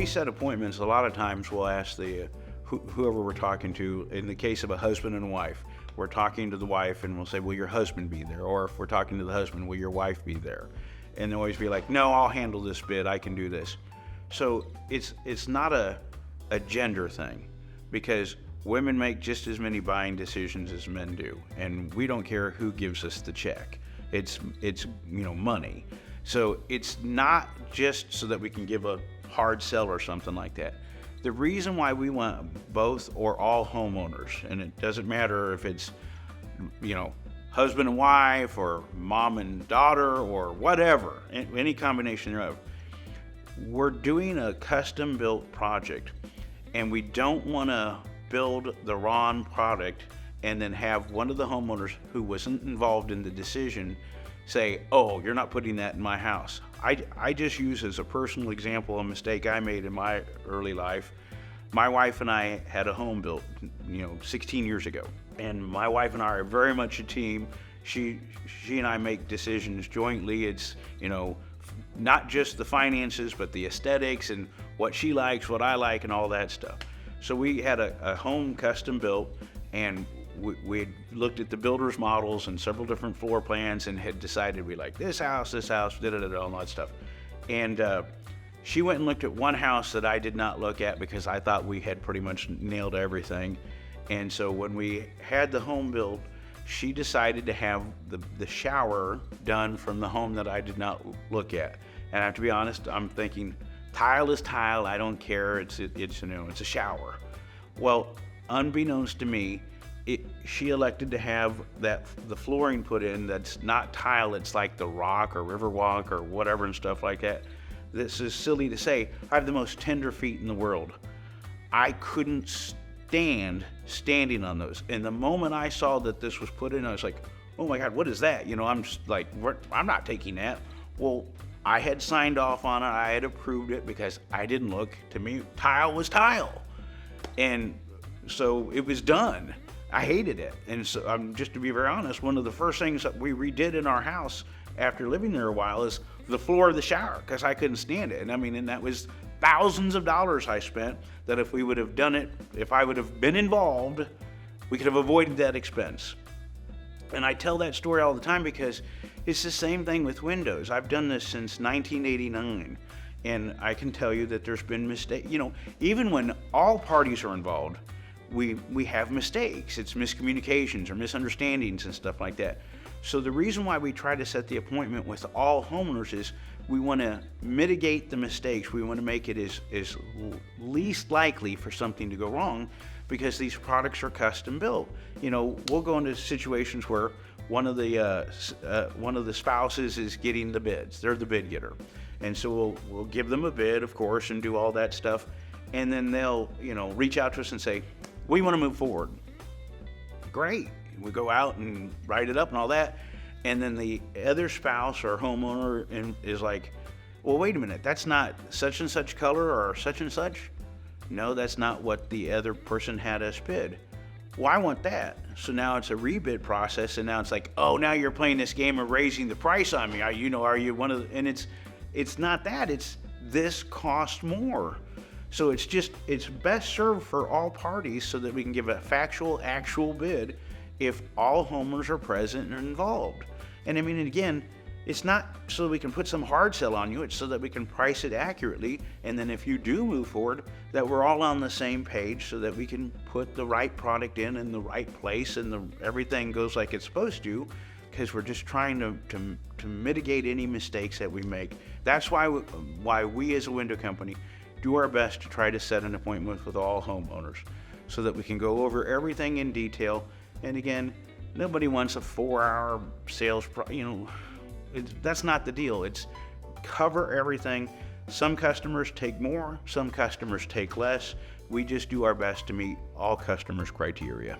we set appointments, a lot of times we'll ask whoever we're talking to. In the case of a husband and wife, we're talking to the wife and we'll say, will your husband be there? Or if we're talking to the husband, will your wife be there? And they'll always be like, no, I'll handle this bid, I can do this. So it's not a gender thing, because women make just as many buying decisions as men do, and we don't care who gives us the check. It's money. So it's not just so that we can give a hard sell or something like that. The reason why we want both or all homeowners, and it doesn't matter if it's husband and wife or mom and daughter or whatever, any combination thereof, we're doing a custom built project, and we don't want to build the wrong product and then have one of the homeowners who wasn't involved in the decision say, oh, you're not putting that in my house. I just use as a personal example a mistake I made in my early life. My wife and I had a home built 16 years ago, and my wife and I are very much a team. She and I make decisions jointly. It's not just the finances, but the aesthetics and what she likes, what I like, and all that stuff. So we had a home custom built, and we looked at the builder's models and several different floor plans and had decided we like this house, all that stuff. And she went and looked at one house that I did not look at because I thought we had pretty much nailed everything. And so when we had the home built, she decided to have the shower done from the home that I did not look at. And I have to be honest, I'm thinking, tile is tile, I don't care, it's a shower. Well, unbeknownst to me, she elected to have the flooring put in that's not tile, it's like the rock or river walk or whatever and stuff like that. This is silly to say, I have the most tender feet in the world. I couldn't stand standing on those. And the moment I saw that this was put in, I was like, oh my God, what is that? I'm just like, I'm not taking that. Well, I had signed off on it, I had approved it because I didn't look. To me, tile was tile. And so it was done. I hated it. And so, just to be very honest, one of the first things that we redid in our house after living there a while is the floor of the shower, because I couldn't stand it. And that was thousands of dollars I spent that if we would have done it, if I would have been involved, we could have avoided that expense. And I tell that story all the time because it's the same thing with windows. I've done this since 1989, and I can tell you that there's been mistakes. Even when all parties are involved, we have mistakes. It's miscommunications or misunderstandings and stuff like that. So the reason why we try to set the appointment with all homeowners is we want to mitigate the mistakes. We want to make it as least likely for something to go wrong, because these products are custom built. We'll go into situations where one of the spouses is getting the bids. They're the bid getter, and so we'll give them a bid, of course, and do all that stuff, and then they'll reach out to us and say, we want to move forward. Great. We go out and write it up and all that, and then the other spouse or homeowner is like, well, wait a minute, that's not such and such color or such and such. No, that's not what the other person had us bid. Well, I want that. So now it's a rebid process, and now it's like, oh, now you're playing this game of raising the price on me. Are you one of the, and it's not that, it's this costs more. So it's best served for all parties so that we can give a factual, actual bid if all homeowners are present and involved. And again, it's not so that we can put some hard sell on you, it's so that we can price it accurately, and then if you do move forward, that we're all on the same page so that we can put the right product in the right place, and everything goes like it's supposed to, because we're just trying to mitigate any mistakes that we make. That's why we as a window company do our best to try to set an appointment with all homeowners so that we can go over everything in detail. And again, nobody wants a 4-hour sales, that's not the deal. It's cover everything. Some customers take more, some customers take less. We just do our best to meet all customers' criteria.